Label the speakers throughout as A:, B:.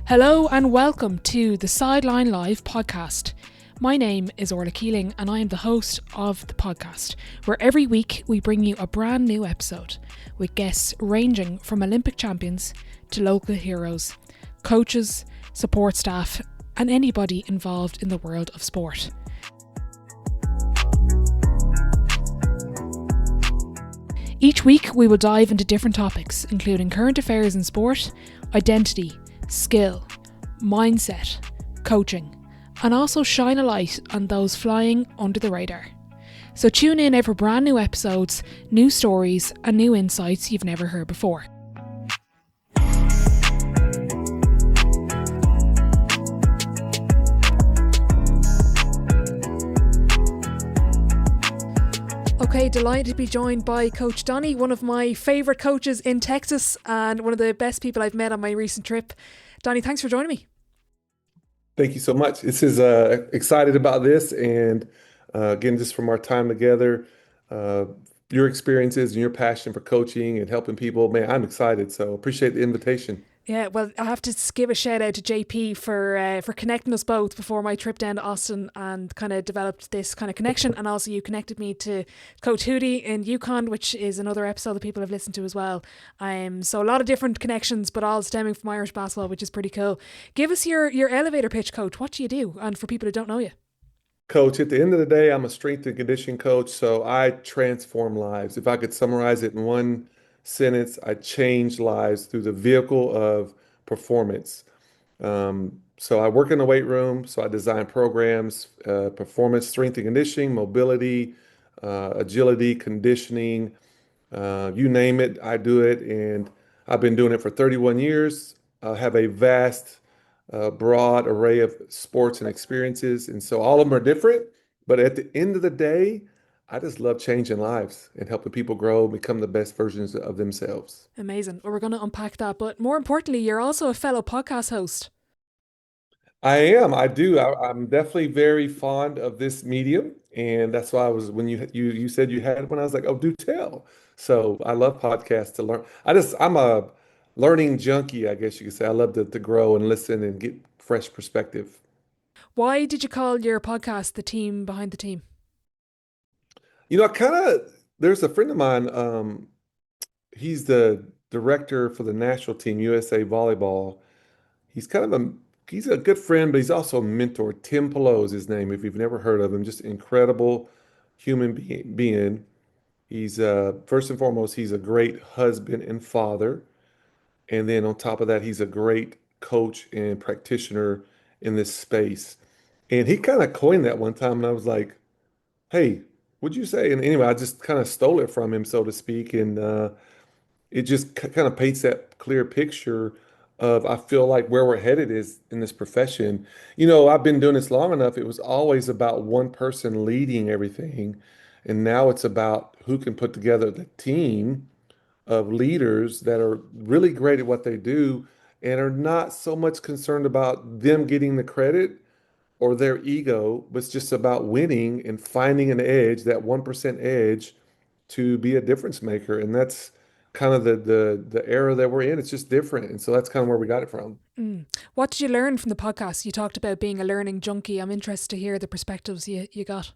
A: Hello and welcome to the Sideline Live podcast. My name is Orla Keeling and I am the host of the podcast, where every week we bring you a brand new episode with guests ranging from Olympic champions to local heroes, coaches, support staff, and anybody involved in the world of sport. Each week we will dive into different topics, including current affairs in sport, identity, skill, mindset, coaching, and also shine a light on those flying under the radar. So tune in for brand new episodes, new stories, and new insights you've never heard before. Okay, delighted to be joined by Coach Donnie, one of my favourite coaches in Texas and one of the best people I've met on my recent trip. Donnie, thanks for joining me.
B: Thank you so much. This is excited about this, and again, just from our time together, uh, your experiences and your passion for coaching and helping people, man, I'm excited. So appreciate the invitation.
A: Yeah, well, I have to give a shout out to JP for connecting us both before my trip down to Austin and kind of developed this kind of connection. And also you connected me to Coach Hootie in Yukon, which is another episode that people have listened to as well. So a lot of different connections, but all stemming from Irish basketball, which is pretty cool. Give us your elevator pitch, Coach. What do you do? And for people who don't know you.
B: Coach, at the end of the day, I'm a strength and conditioning coach, so I transform lives. If I could summarize it in one sentence, I change lives through the vehicle of performance. So I work in the weight room, so I design programs, performance, strength and conditioning, mobility, agility, conditioning, you name it, I do it. And I've been doing it for 31 years. I have a vast, broad array of sports and experiences. And so all of them are different. But at the end of the day, I just love changing lives and helping people grow, become the best versions of themselves.
A: Amazing. Well, we're going to unpack that. But more importantly, you're also a fellow podcast host.
B: I am. I do. I'm definitely very fond of this medium, and that's why I was when you said you had one. I was like, oh, do tell. So I love podcasts to learn. I'm a learning junkie, I guess you could say. I love to grow and listen and get fresh perspective.
A: Why did you call your podcast The Team Behind the Team?
B: I kind of there's a friend of mine. He's the director for the national team, USA Volleyball. He's kind of a he's a good friend, but he's also a mentor. Tim Pillow is his name. If you've never heard of him, just incredible human being. He's first and foremost, he's a great husband and father, and then on top of that, he's a great coach and practitioner in this space. And he kind of coined that one time, and I was like, "Hey, what'd you say?" And anyway, I just kind of stole it from him, so to speak, and it just kind of paints that clear picture of I feel like where we're headed is in this profession. I've been doing this long enough. It was always about one person leading everything, and now it's about who can put together the team of leaders that are really great at what they do and are not so much concerned about them getting the credit or their ego, but it's just about winning and finding an edge, that 1% edge to be a difference maker. And that's kind of the era that we're in. It's just different. And so that's kind of where we got it from.
A: What did you learn from the podcast? You talked about being a learning junkie. I'm interested to hear the perspectives you got.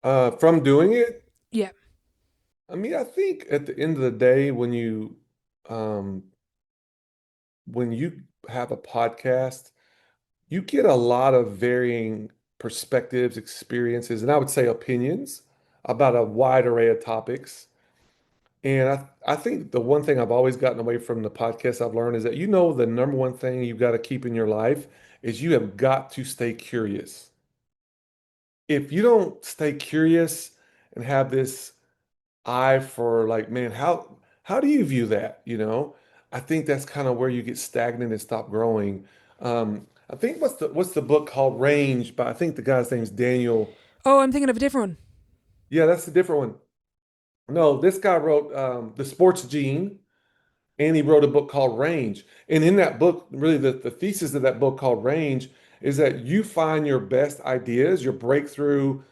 B: From doing it,
A: Yeah.
B: I mean, I think at the end of the day, um, when you have a podcast, you get a lot of varying perspectives, experiences, and I would say opinions about a wide array of topics. And I think the one thing I've always gotten away from the podcast I've learned is that the number one thing you've got to keep in your life is you have got to stay curious. If you don't stay curious and have this eye for like, man, how do you view that? I think that's kind of where you get stagnant and stop growing. I think what's the book called Range, but I think the guy's name's Daniel.
A: Oh, I'm thinking of a different one.
B: Yeah, that's a different one. No, this guy wrote The Sports Gene, and he wrote a book called Range. And in that book, really the thesis of that book called Range is that you find your best ideas, your breakthrough,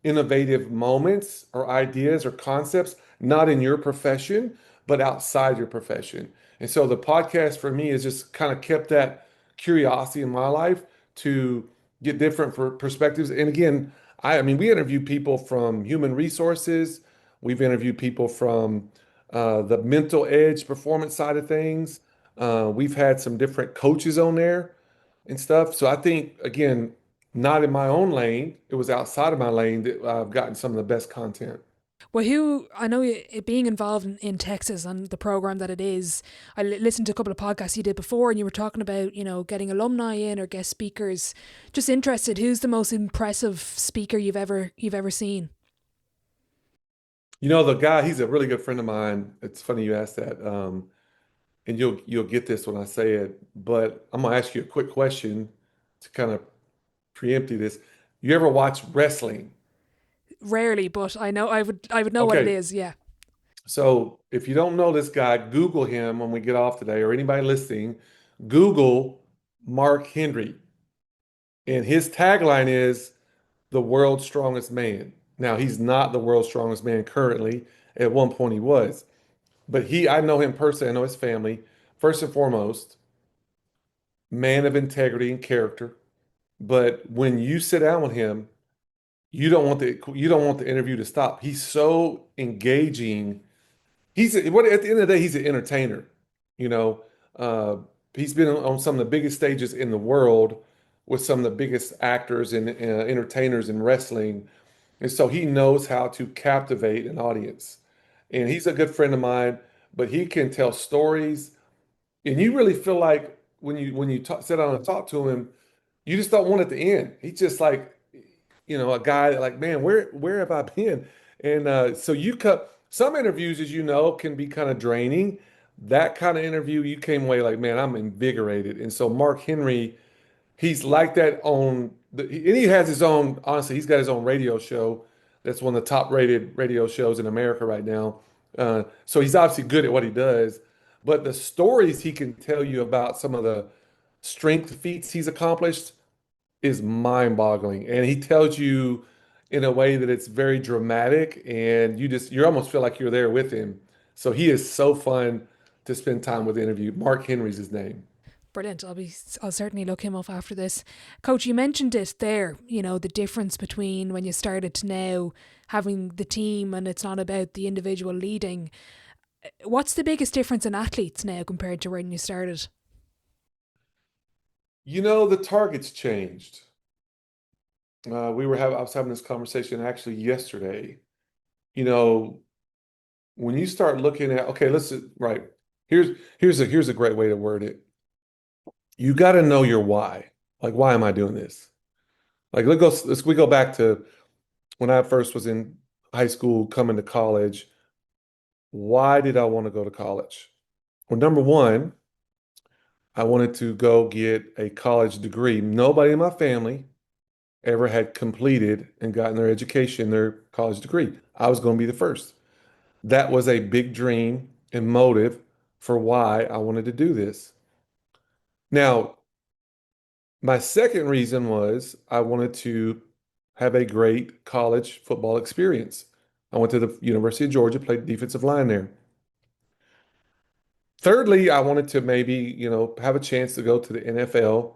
B: innovative moments or ideas or concepts, not in your profession, but outside your profession. And so the podcast for me has just kind of kept that curiosity in my life to get different perspectives. And again, I mean, we interview people from human resources. We've interviewed people from the mental edge performance side of things. We've had some different coaches on there and stuff. So I think, again, not in my own lane, it was outside of my lane that I've gotten some of the best content.
A: Well, who I know being involved in Texas and the program that it is, I listened to a couple of podcasts you did before, and you were talking about getting alumni in or guest speakers. Just interested, who's the most impressive speaker you've ever seen?
B: You know, the guy, he's a really good friend of mine. It's funny you asked that. And you'll get this when I say it, but I'm gonna ask you a quick question to kind of preempt this. You ever watch wrestling?
A: Rarely, but I would know what it
B: Okay,
A: is. Yeah,
B: so if you don't know this guy, Google him when we get off today, or anybody listening, Google Mark Henry. And his tagline is the world's strongest man. Now, he's not the world's strongest man currently. At one point he was. But I know him personally, I know his family. First and foremost, man of integrity and character. But when you sit down with him, you don't want the interview to stop. He's so engaging. What at the end of the day, he's an entertainer. You know, uh, he's been on some of the biggest stages in the world with some of the biggest actors and entertainers in wrestling, and so he knows how to captivate an audience. And he's a good friend of mine, but he can tell stories, and you really feel like when you sit down and talk to him, you just don't want it to end. He's just like, a guy that like, man, where have I been? And so you cut some interviews, as you know, can be kind of draining. That kind of interview, you came away like, man, I'm invigorated. And so Mark Henry, he's like that and he has his own, honestly, he's got his own radio show. That's one of the top rated radio shows in America right now. So he's obviously good at what he does, but the stories he can tell you about some of the strength feats he's accomplished is mind-boggling. And he tells you in a way that it's very dramatic and you almost feel like you're there with him. So he is so fun to spend time with interview. Mark Henry's his name.
A: brilliant. I'll certainly look him up after this. Coach, you mentioned it there. The difference between when you started to now having the team, and it's not about the individual leading. What's the biggest difference in athletes now compared to when you started?
B: The target's changed. I was having this conversation actually yesterday. You know, when you start looking at, okay, right. Here's a great way to word it. You got to know your why. Like, why am I doing this? Like, we go back to when I first was in high school, coming to college. Why did I want to go to college? Well, number one, I wanted to go get a college degree. Nobody in my family ever had completed and gotten their education, their college degree. I was going to be the first. That was a big dream and motive for why I wanted to do this. Now, my second reason was I wanted to have a great college football experience. I went to the University of Georgia, played defensive line there. Thirdly, I wanted to maybe, have a chance to go to the NFL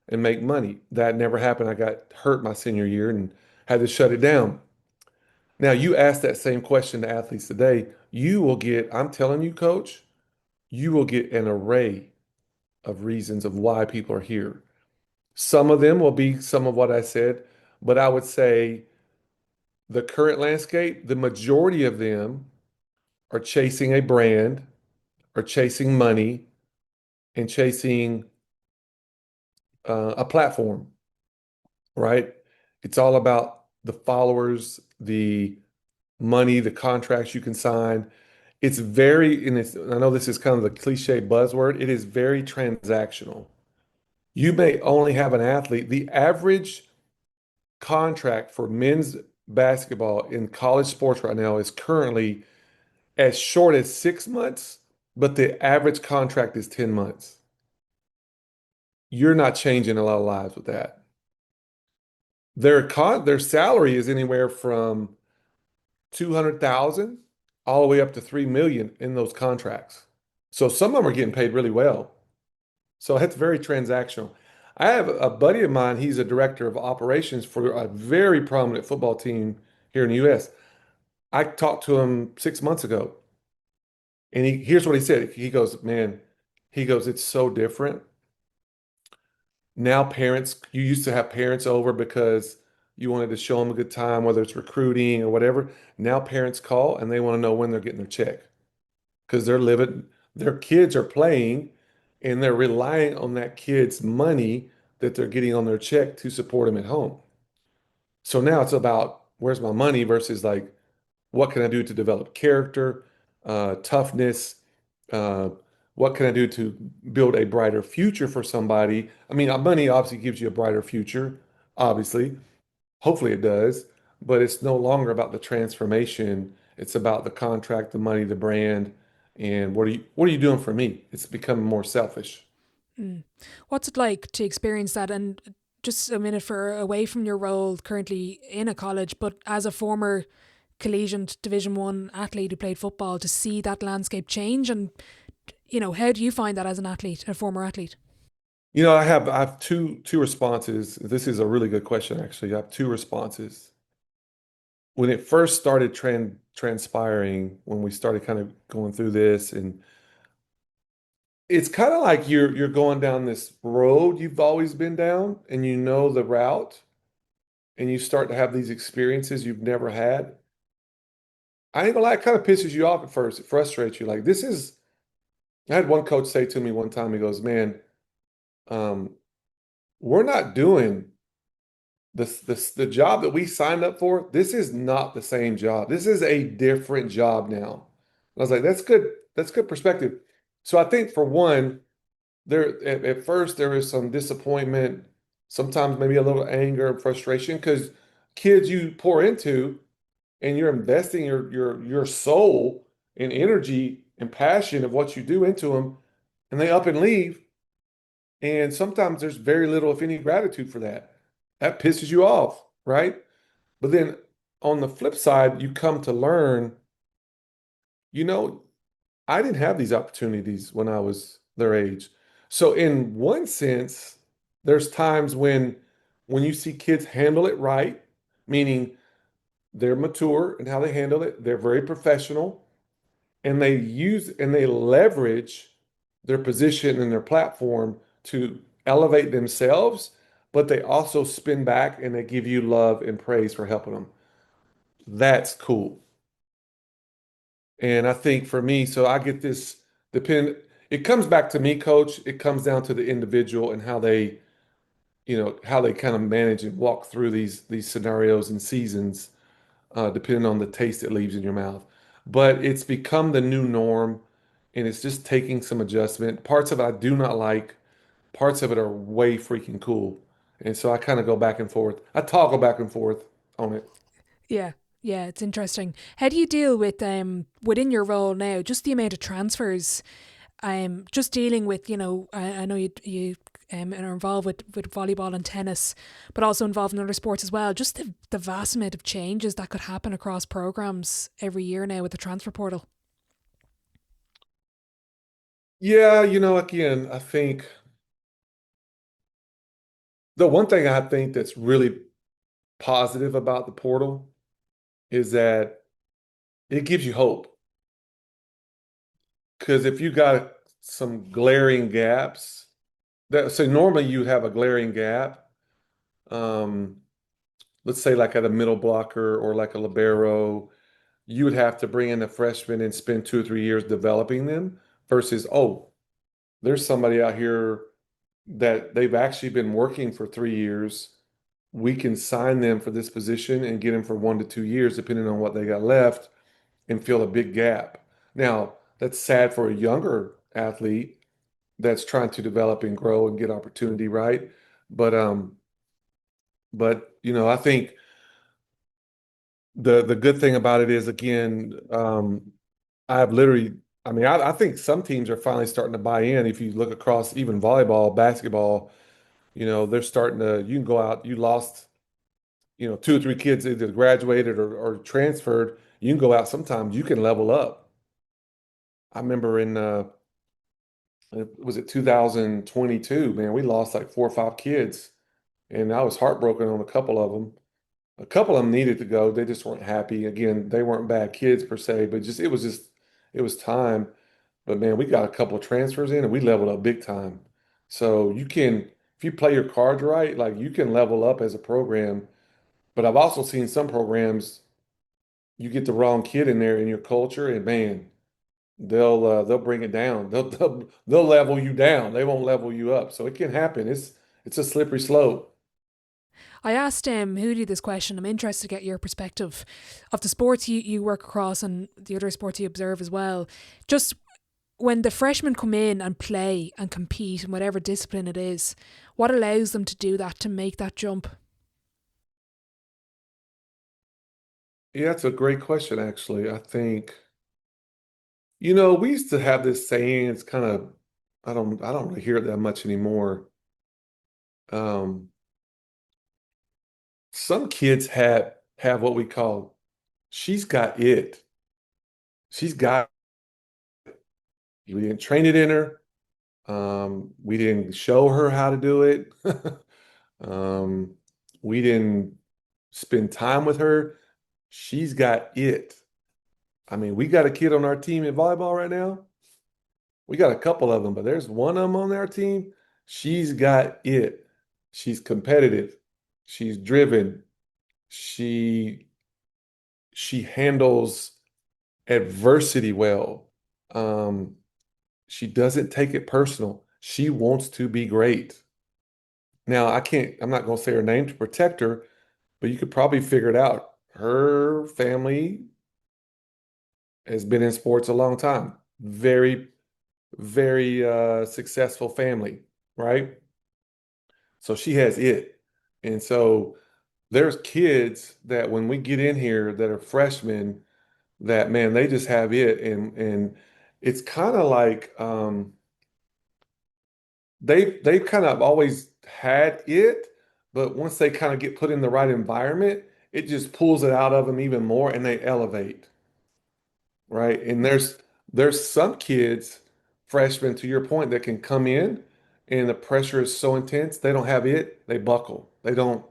B: and make money. That never happened. I got hurt my senior year and had to shut it down. Now, you ask that same question to athletes today, I'm telling you, coach, you will get an array of reasons of why people are here. Some of them will be some of what I said, but I would say the current landscape, the majority of them are chasing a brand, are chasing money, and chasing a platform, right? It's all about the followers, the money, the contracts you can sign. I know this is kind of the cliche buzzword, it is very transactional. You may only have an athlete. The average contract for men's basketball in college sports right now is currently as short as 6 months, but the average contract is 10 months. You're not changing a lot of lives with that. Their salary is anywhere from 200,000 all the way up to 3 million in those contracts. So some of them are getting paid really well. So it's very transactional. I have a buddy of mine, he's a director of operations for a very prominent football team here in the US. I talked to him 6 months ago, and here's what he said. He goes, man, he goes, it's so different. Now parents, you used to have parents over because you wanted to show them a good time, whether it's recruiting or whatever. Now parents call and they want to know when they're getting their check because they're living, their kids are playing and they're relying on that kid's money that they're getting on their check to support them at home. So now it's about where's my money versus like, what can I do to develop character, toughness? Uh, what can I do to build a brighter future for somebody? I mean, money obviously gives you a brighter future, obviously. Hopefully it does, but it's no longer about the transformation. It's about the contract, the money, the brand, and what are you doing for me? It's becoming more selfish.
A: Mm. What's it like to experience that? And just a minute for away from your role currently in a college, but as a former collegiate Division One athlete who played football, to see that landscape change, and how do you find that as an athlete, a former athlete?
B: I have two responses. This is a really good question, actually. I have two responses. When it first started transpiring, when we started kind of going through this, and it's kind of like you're going down this road you've always been down, and you know the route, and you start to have these experiences you've never had. I ain't gonna lie, it kind of pisses you off at first. It frustrates you. Like this is, I had one coach say to me one time, he goes, "Man, um, we're not doing the job that we signed up for. This is not the same job. This is a different job now." I was like, "That's good. That's good perspective." So I think for one, there at first there was some disappointment, sometimes maybe a little anger and frustration because kids you pour into and you're investing your soul and energy and passion of what you do into them, and they up and leave. And sometimes there's very little, if any, gratitude for that. That pisses you off, right? But then on the flip side, you come to learn, you know, I didn't have these opportunities when I was their age. So in one sense, there's times when you see kids handle it right, meaning they're mature in how they handle it, they're very professional, and they use and they leverage their position and their platform to elevate themselves, but they also spin back and they give you love and praise for helping them. That's cool. And I think for me, so I get this depend it comes back to me, coach. It comes down to the individual and how they kind of manage and walk through these scenarios and seasons, depending on the taste it leaves in your mouth. But it's become the new norm, and it's just taking some adjustment. Parts of it I do not like, parts of it are way freaking cool. And so I kind of go back and forth. I toggle back and forth on it.
A: Yeah, yeah, it's interesting. How do you deal with within your role now, just the amount of transfers? Just dealing with, I know you are involved with volleyball and tennis, but also involved in other sports as well. Just the vast amount of changes that could happen across programs every year now with the transfer portal.
B: Yeah, again, I think the one thing I think that's really positive about the portal is that it gives you hope. Because if you got some glaring gaps, so normally you have a glaring gap. Um, let's say like at a middle blocker or like a libero, you would have to bring in a freshman and spend 2 or 3 years developing them versus, oh, there's somebody out here that they've actually been working for 3 years. We can sign them for this position and get them for 1 to 2 years, depending on what they got left, and fill a big gap. Now, that's sad for a younger athlete that's trying to develop and grow and get opportunity, right? But I think the good thing about it is again, I've literally, I mean, I think some teams are finally starting to buy in. If you look across even volleyball, basketball, they're starting to, you can go out, you lost, 2 or 3 kids either graduated or transferred, you can go out sometimes, you can level up. I remember in was it 2022, man, we lost like 4 or 5 kids, and I was heartbroken on a couple of them. A couple of them needed to go. They just weren't happy. Again, they weren't bad kids per se, but just it was time. But man, we got a couple of transfers in and we leveled up big time. So you can, if you play your cards right, like you can level up as a program. But I've also seen some programs, you get the wrong kid in there in your culture, and man, they'll bring it down. They'll level you down. They won't level you up. So it can happen. It's a slippery slope.
A: I asked Hootie this question. I'm interested to get your perspective of the sports you work across and the other sports you observe as well. Just when the freshmen come in and play and compete in whatever discipline it is, what allows them to do that, to make that jump?
B: Yeah, that's a great question, actually. I think, we used to have this saying, it's kind of, I don't really hear it that much anymore. Um, some kids have what we call, she's got it. She's got, we didn't train it in her. We didn't show her how to do it. Um, we didn't spend time with her. She's got it. I mean, we got a kid on our team in volleyball right now. We got a couple of them, but there's one of them on our team. She's got it. She's competitive. She's driven. She she handles adversity well. Um, she doesn't take it personal. She wants to be great. Now, I'm not going to say her name to protect her, but you could probably figure it out. Her family has been in sports a long time. Very, very successful family, right? So she has it. And so there's kids that when we get in here that are freshmen that man, they just have it. And it's kind of like they've kind of always had it, but once they kind of get put in the right environment, it just pulls it out of them even more and they elevate, right? And there's some kids, freshmen to your point, that can come in and the pressure is so intense, they don't have it, they buckle. They don't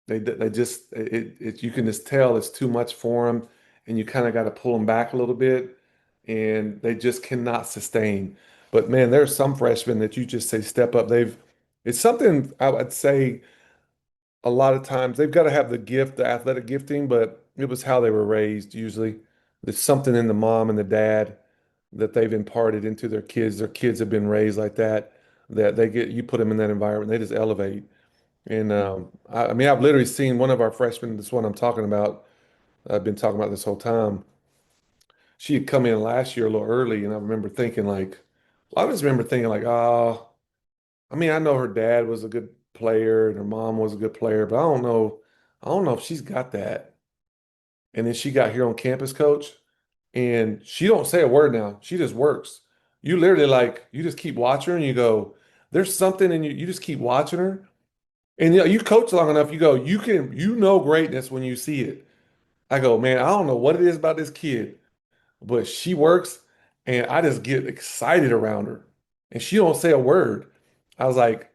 B: they just you can just tell it's too much for them and you kind of got to pull them back a little bit and they just cannot sustain. But man, there's some freshmen that you just say step up. It's something I would say a lot of times they've got to have the gift, the athletic gifting, but it was how they were raised usually. There's something in the mom and the dad that they've imparted into their kids. Their kids have been raised like that, that you put them in that environment, they just elevate. And I mean, I've literally seen one of our freshmen, this one I'm talking about, I've been talking about this whole time. She had come in last year a little early, and I remember thinking like, well, I just remember thinking like, oh, I mean, I know her dad was a good player and her mom was a good player, but I don't know if she's got that. And then she got here on campus, coach, and she don't say a word now. She just works. You literally like, you just keep watching her and you go, there's something in you. You just keep watching her. And you coach long enough, you go, you know greatness when you see it. I go, man, I don't know what it is about this kid, but she works and I just get excited around her. And she don't say a word. I was like,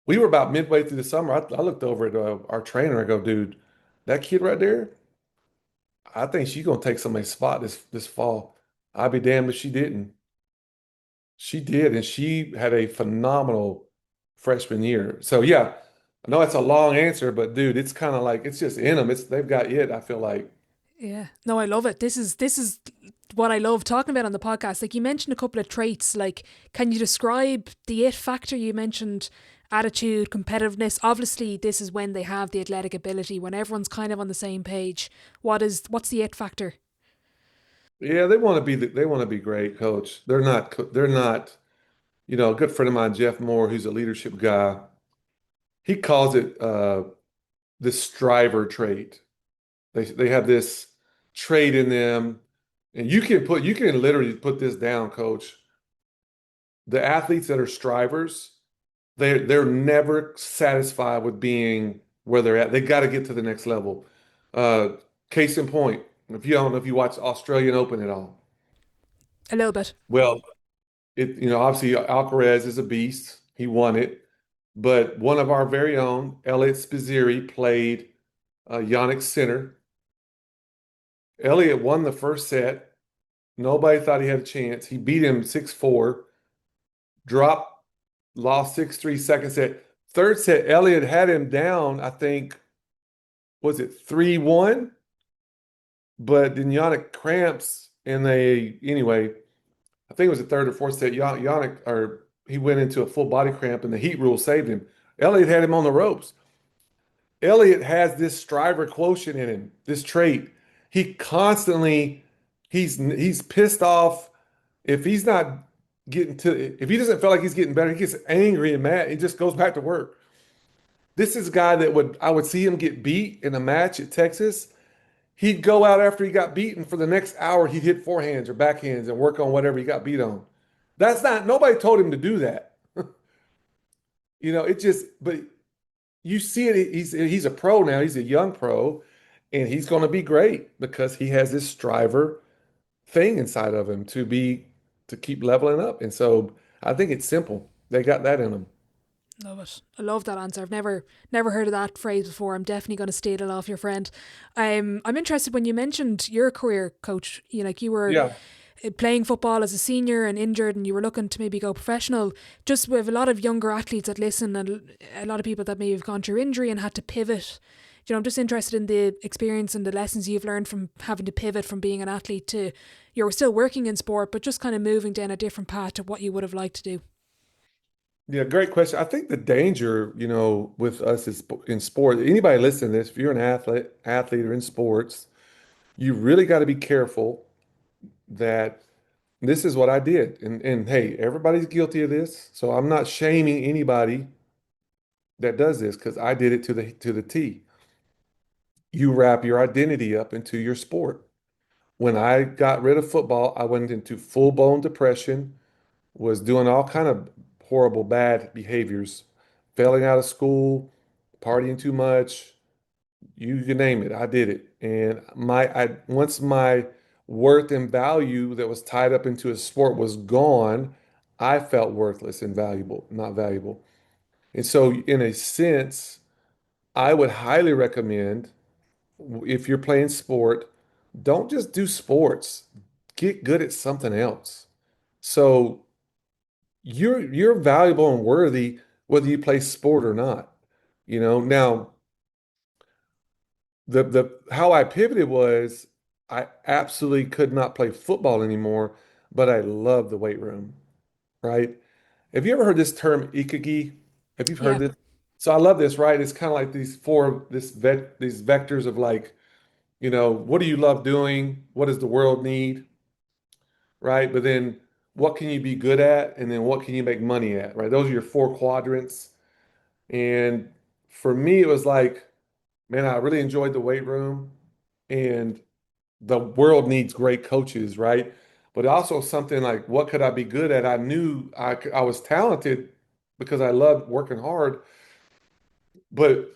B: we were about midway through the summer. I looked over at our trainer. I go, dude, that kid right there, I think she's gonna take somebody's spot this fall. I'd be damned if she didn't. She did, and she had a phenomenal freshman year. So yeah, I know that's a long answer, but dude, it's kind of like it's just in them. They've got it, I feel like.
A: Yeah. No, I love it. This is what I love talking about on the podcast. Like you mentioned a couple of traits. Like, can you describe the it factor? You mentioned attitude, competitiveness. Obviously, this is when they have the athletic ability, when everyone's kind of on the same page. What's the it factor?
B: Yeah, they want to be great, coach. They're not, a good friend of mine, Jeff Moore, who's a leadership guy, he calls it the striver trait. They have this trait in them, and you can literally put this down, coach. The athletes that are strivers, they're never satisfied with being where they're at. They got to get to the next level. Uh, Case in point. If you don't know if you watch Australian Open at all.
A: A little bit.
B: Well, obviously Alcaraz is a beast. He won it. But one of our very own, Elliot Spizzirri, played Jannik Sinner. Elliot won the first set. Nobody thought he had a chance. He beat him 6-4, dropped, lost 6-3 second set. Third set, Elliot had him down, I think, was it 3-1? But then Yannick cramps and anyway, I think it was the third or fourth set. He went into a full body cramp and the heat rule saved him. Elliot had him on the ropes. Elliot has this striver quotient in him, this trait. He constantly, he's pissed off. If he's not if he doesn't feel like he's getting better, he gets angry and mad. He just goes back to work. This is a guy that I would see him get beat in a match at Texas. He'd go out after he got beaten for the next hour. He'd hit forehands or backhands and work on whatever he got beat on. Nobody told him to do that. But you see it. He's a pro now. He's a young pro, and he's going to be great because he has this striver thing inside of him to keep leveling up. And so I think it's simple. They got that in them.
A: Love it. I love that answer. I've never heard of that phrase before. I'm definitely going to steal it off your friend. I'm interested when you mentioned your career, coach. You were playing football as a senior and injured, and you were looking to maybe go professional. Just with a lot of younger athletes that listen, and a lot of people that maybe have gone through injury and had to pivot. I'm just interested in the experience and the lessons you've learned from having to pivot from being an athlete to you're still working in sport, but just kind of moving down a different path to what you would have liked to do.
B: Yeah, great question. I think the danger, with us is in sport. Anybody listening to this, if you're an athlete or in sports, you really got to be careful that this is what I did. And hey, everybody's guilty of this. So I'm not shaming anybody that does this because I did it to the T. You wrap your identity up into your sport. When I got rid of football, I went into full-blown depression, was doing all kind of horrible, bad behaviors, failing out of school, partying too much, you can name it. I did it. And once my worth and value that was tied up into a sport was gone, I felt worthless and valuable, not valuable. And so, in a sense, I would highly recommend if you're playing sport, don't just do sports. Get good at something else. So you're valuable and worthy whether you play sport or not. Now the how I pivoted was I absolutely could not play football anymore, but I love the weight room, right? Have you ever heard this term ikigai? Have you heard
A: Yeah.
B: this? So I love this, right? It's kind of like these vectors of like, what do you love doing? What does the world need? Right? But then what can you be good at? And then what can you make money at? Right? Those are your four quadrants. And for me, it was like, man, I really enjoyed the weight room and the world needs great coaches, right? But also something like, what could I be good at? I knew I was talented because I loved working hard, but,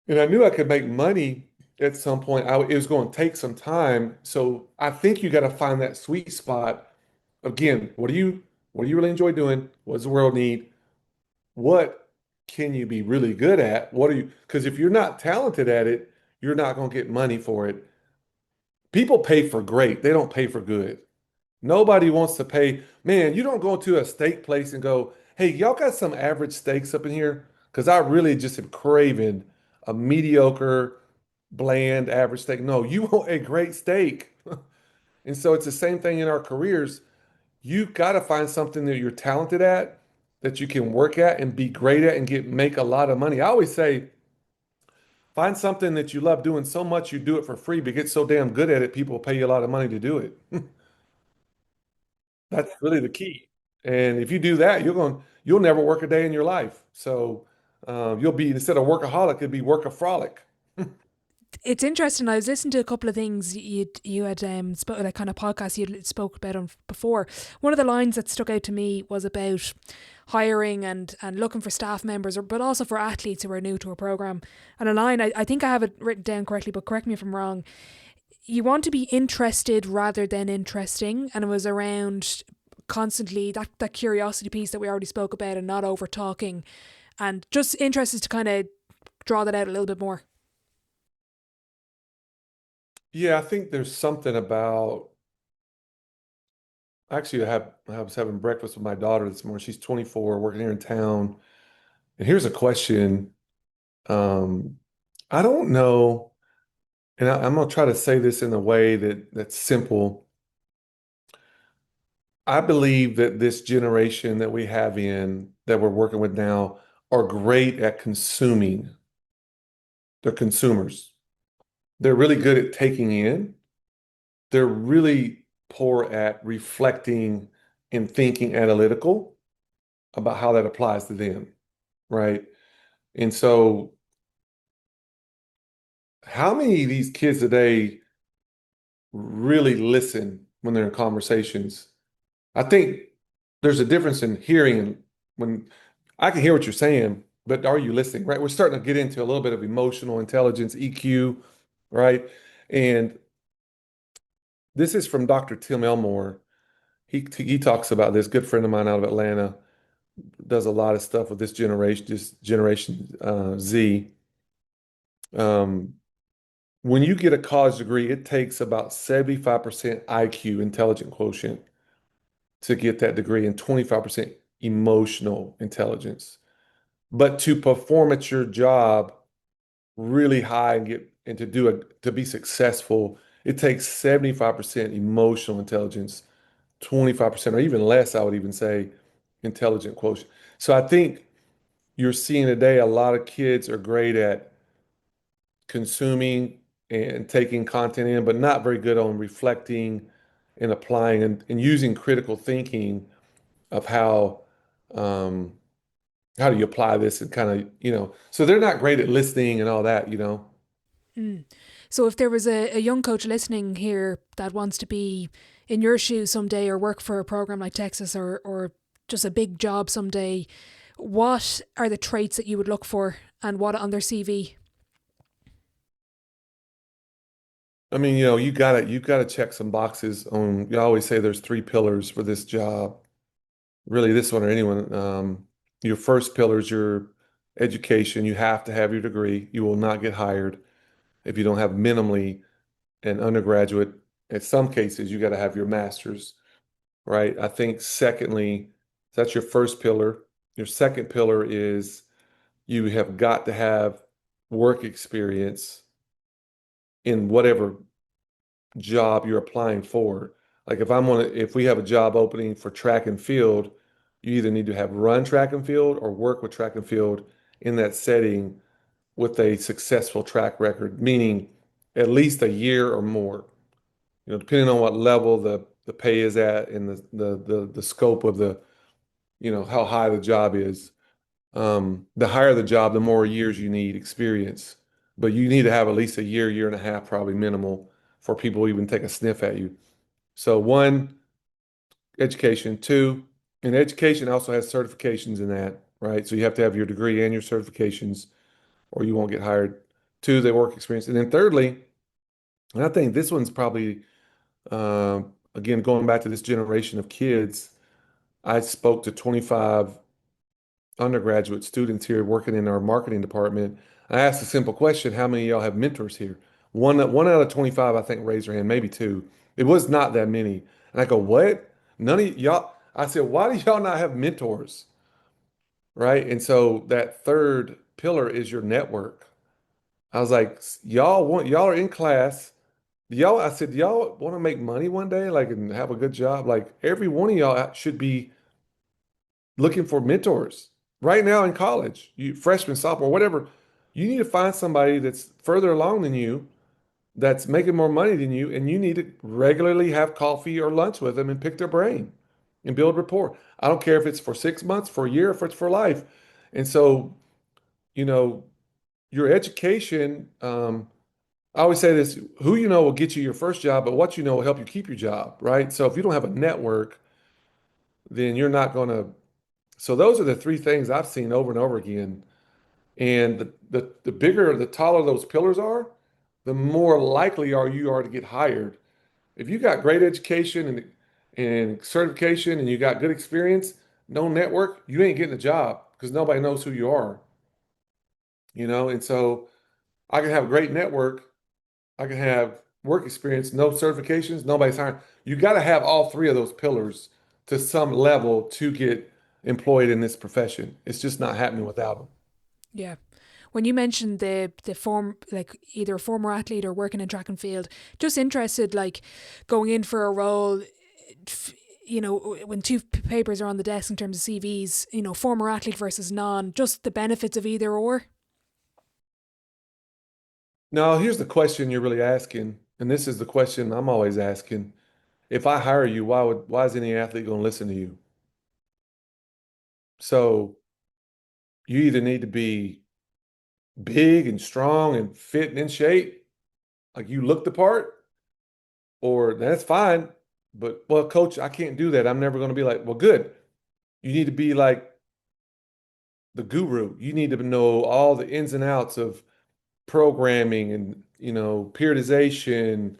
B: and I knew I could make money at some point. It was going to take some time. So I think you got to find that sweet spot. Again, what do you really enjoy doing? What does the world need? What can you be really good at? Because if you're not talented at it, you're not going to get money for it. People pay for great, they don't pay for good. Nobody wants to pay. Man, you don't go to a steak place and go, hey, y'all got some average steaks up in here? Because I really just am craving a mediocre, bland, average steak. No, you want a great steak. And so it's the same thing in our careers. You got to find something that you're talented at, that you can work at and be great at and make a lot of money. I always say, find something that you love doing so much you do it for free, but get so damn good at it, people will pay you a lot of money to do it. That's really the key. And if you do that, you'll never work a day in your life. So you'll be, instead of workaholic, it'd be workaholic.
A: It's interesting. I was listening to a couple of things you had like kind of podcast you spoke about on before. One of the lines that stuck out to me was about hiring and looking for staff members, but also for athletes who are new to a program. And a line, I think I have it written down correctly, but correct me if I'm wrong. you want to be interested rather than interesting. And it was around constantly that curiosity piece that we already spoke about and not over talking. And just interested to kind of draw that out a little bit more.
B: Yeah, I think there's something about actually I was having breakfast with my daughter this morning. She's 24, working here in town. And here's a question. Um, I don't know, and I'm gonna try to say this in a way that's simple. I believe that this generation that we have in that we're working with now are great at consuming. They're consumers. They're really good at taking in. They're really poor at reflecting and thinking analytical about how that applies to them, right? And so, how many of these kids today really listen when they're in conversations? I think there's a difference in hearing and when I can hear what you're saying, but are you listening, right? We're starting to get into a little bit of emotional intelligence, EQ, right? And this is from Dr. Tim Elmore. He talks about this, good friend of mine out of Atlanta, does a lot of stuff with this generation Z. Um, when you get a college degree, it takes about 75% IQ, intelligent quotient, to get that degree and 25% emotional intelligence. But to perform at your job really high and get and to be successful, it takes 75% emotional intelligence, 25% or even less, I would even say, intelligent quotient. So I think you're seeing today a lot of kids are great at consuming and taking content in, but not very good on reflecting and applying and using critical thinking of um, how do you apply this and kind of, so they're not great at listening and all that.
A: Mm. So if there was a young coach listening here that wants to be in your shoes someday or work for a program like Texas or just a big job someday, what are the traits that you would look for and what on their CV?
B: I mean, you gotta check some boxes on, you always say there's three pillars for this job, really this one or anyone. Your first pillar is your education. You have to have your degree. You will not get hired if you don't have minimally an undergraduate. In some cases, you got to have your master's, right? I think secondly, that's your first pillar. Your second pillar is you have got to have work experience in whatever job you're applying for. Like if we have a job opening for track and field, you either need to have run track and field or work with track and field in that setting with a successful track record, meaning at least a year or more. Depending on what level the pay is at and the scope of how high the job is. The higher the job, the more years you need experience. But you need to have at least a year and a half, probably minimal, for people to even take a sniff at you. So one, education. Two, and education also has certifications in that, right? So you have to have your degree and your certifications, or you won't get hired. Two, the work experience. And then thirdly, and I think this one's probably again going back to this generation of kids. I spoke to 25 undergraduate students here working in our marketing department. I asked a simple question: how many of y'all have mentors here? One out of 25, I think, raised their hand, maybe two. It was not that many. And I go, what? None of y'all. I said, why do y'all not have mentors? Right. And so that third pillar is your network. I was like, y'all are in class. I said, y'all want to make money one day, like, and have a good job? Like, every one of y'all should be looking for mentors right now in college, you freshman, sophomore, whatever. You need to find somebody that's further along than you, that's making more money than you, and you need to regularly have coffee or lunch with them and pick their brain and build rapport. I don't care if it's for 6 months, for a year, if it's for life. And so, you know, your education, I always say this, who you know will get you your first job, but what you know will help you keep your job, right? So if you don't have a network, then you're not going to. So those are the three things I've seen over and over again. And the bigger, the taller those pillars are, the more likely you are to get hired. If you got great education and certification and you got good experience, no network, you ain't getting a job because nobody knows who you are, you know? And so I can have a great network, I can have work experience, no certifications, nobody's hiring. You got to have all three of those pillars to some level to get employed in this profession. It's just not happening without them.
A: Yeah. When you mentioned the form, like either a former athlete or working in track and field, just interested, like going in for a role, you know, when two papers are on the desk in terms of CVs, you know, former athlete versus non, just the benefits of either or.
B: Now, here's the question you're really asking, and this is the question I'm always asking. If I hire you, why is any athlete going to listen to you? So you either need to be big and strong and fit and in shape, like you look the part, or that's fine. But well, coach, I can't do that. I'm never going to be like, well, good. You need to be like the guru. You need to know all the ins and outs of programming and, periodization.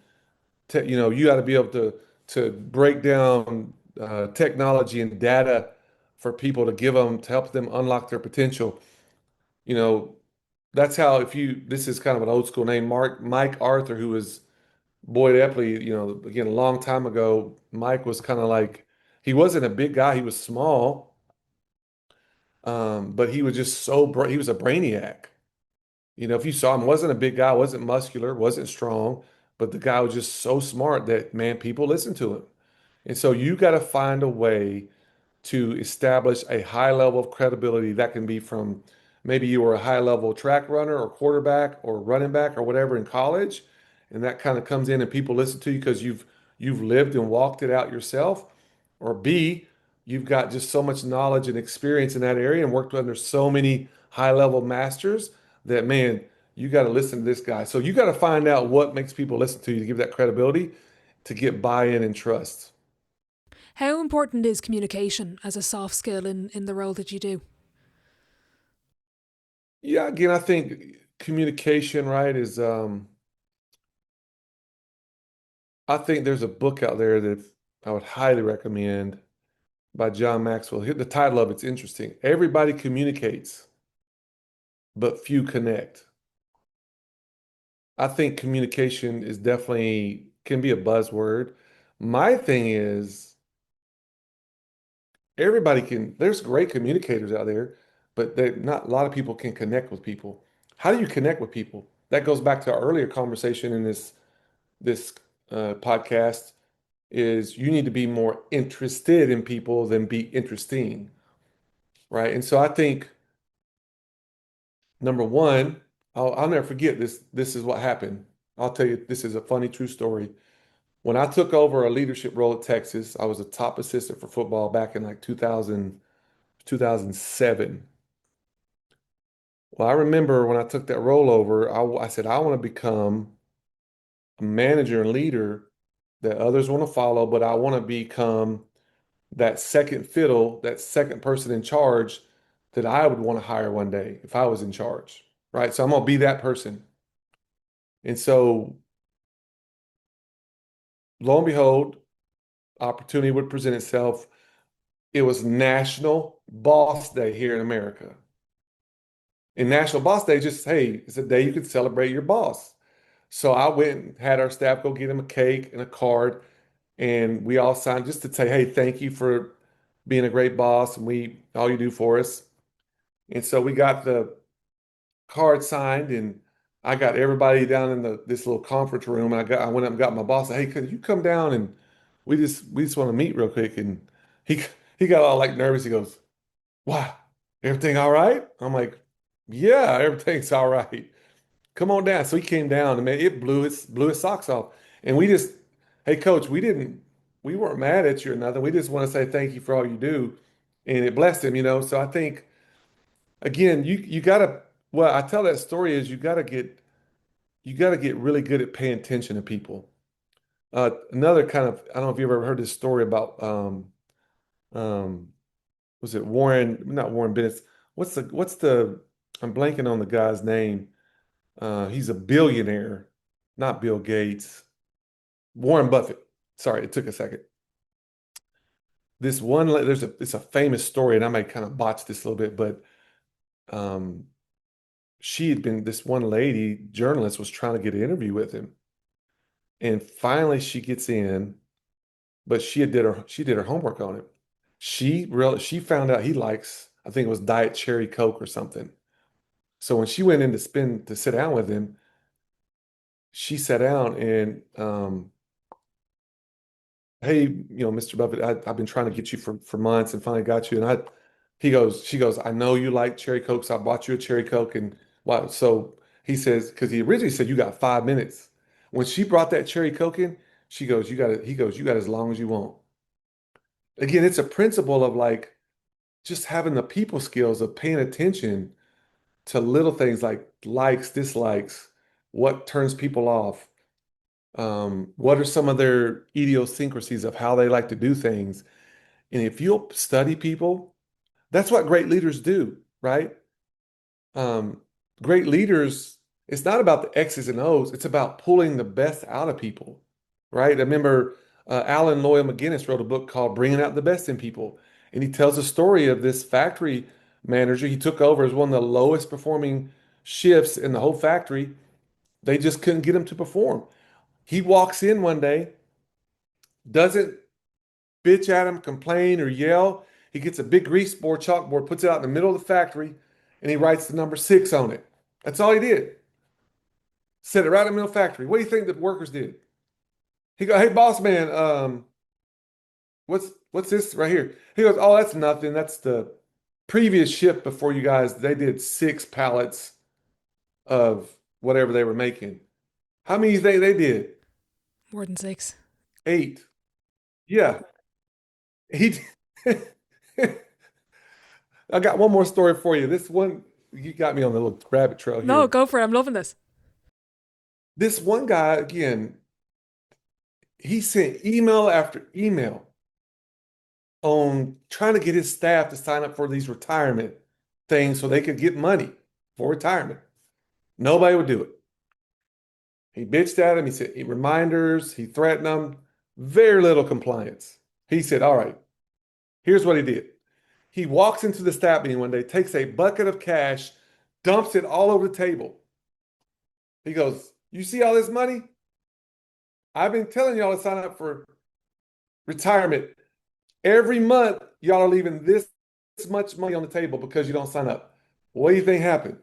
B: You got to be able to break down technology and data for people to give them to help them unlock their potential. You know, that's how if you this is kind of an old school name, Mike Arthur, who was Boyd Epley, again, a long time ago. Mike was kind of like he wasn't a big guy, he was small, but he was just he was a brainiac. If you saw him, wasn't a big guy, wasn't muscular, wasn't strong, but the guy was just so smart that man, people listened to him. And so you got to find a way to establish a high level of credibility that can be from maybe you were a high level track runner or quarterback or running back or whatever in college, and that kind of comes in and people listen to you because you've lived and walked it out yourself, or B, you've got just so much knowledge and experience in that area and worked under so many high level masters that man, you got to listen to this guy. So you got to find out what makes people listen to you to give that credibility to get buy-in and trust.
A: How important is communication as a soft skill in the role that you do?
B: Yeah, again, I think communication, right, is I think there's a book out there that I would highly recommend by John Maxwell. The title of it's interesting. Everybody communicates, but few connect. I think communication is definitely can be a buzzword. My thing is there's great communicators out there, but not a lot of people can connect with people. How do you connect with people? That goes back to our earlier conversation in this podcast is you need to be more interested in people than be interesting, right? And so I think number one, I'll never forget this. This is what happened. I'll tell you, this is a funny true story. When I took over a leadership role at Texas, I was a top assistant for football back in like 2007. Well, I remember when I took that role over, I said, I want to become a manager and leader that others want to follow, but I want to become that second fiddle, that second person in charge that I would want to hire one day if I was in charge, right? So I'm going to be that person. And so lo and behold, opportunity would present itself. It was National Boss Day here in America. And National Boss Day, just, hey, it's a day you can celebrate your boss. So I went and had our staff go get him a cake and a card, and we all signed just to say, hey, thank you for being a great boss and all you do for us. And so we got the card signed, and I got everybody down in this little conference room. And I went up and got my boss. Hey, could you come down and we just want to meet real quick? And he he got all like nervous. He goes, "Wow, everything all right?" I'm like, "Yeah, everything's all right. Come on down." So he came down, and man, it blew his socks off. And we just, hey, coach, we weren't mad at you or nothing. We just want to say thank you for all you do, and it blessed him. So I think again, you gotta. Well, I tell that story is you gotta get really good at paying attention to people. Another kind of I don't know if you ever heard this story about um was it Warren, not Warren Bennett. What's the I'm blanking on the guy's name. He's a billionaire. not Bill Gates, Warren Buffett. Sorry, it took a second. This one, it's a famous story, and I might kind of botch this a little bit, but um, this one lady journalist was trying to get an interview with him, and finally she gets in, but she did her homework on him. She found out he likes, I think it was Diet Cherry Coke or something. So when she went in to sit down with him, she sat down and hey, Mr. Buffett, I've been trying to get you for months and finally got you. And she goes, I know you like cherry Coke, so I bought you a cherry Coke. And why? So he says, because he originally said you got 5 minutes. When she brought that cherry Coke in, she goes, you got it. He goes, you got as long as you want. Again, it's a principle of like just having the people skills of paying attention to little things like likes, dislikes, what turns people off. What are some of their idiosyncrasies of how they like to do things? And if you'll study people, that's what great leaders do, right? Um, Great leaders, it's not about the X's and O's, it's about pulling the best out of people, right? I remember Alan Loyal McGinnis wrote a book called Bringing Out the Best in People. And he tells a story of this factory manager. He took over as one of the lowest performing shifts in the whole factory. They just couldn't get him to perform. He walks in one day, doesn't bitch at him, complain, or yell. He gets a big grease board, chalkboard, puts it out in the middle of the factory, and he writes the number 6 on it. That's all he did. Set it right in the middle of the factory. What do you think the workers did? He goes, "Hey, boss man, what's this right here?" He goes, "Oh, that's nothing. That's the previous shift before you guys. They did 6 pallets of whatever they were making. How many do you think they did?
A: More than six.
B: 8. Yeah, he." I got one more story for you. This one, you got me on the little rabbit trail
A: No,
B: here.
A: go for it. I'm loving this.
B: This one guy, again, he sent email after email on trying to get his staff to sign up for these retirement things so they could get money for retirement. Nobody would do it. He bitched at him. He said reminders. He threatened them. Very little compliance. He said, "All right, here's what he did." He walks into the staff meeting one day, takes a bucket of cash, dumps it all over the table. He goes, "You see all this money? I've been telling y'all to sign up for retirement. Every month, y'all are leaving this much money on the table because you don't sign up. What do you think happened?"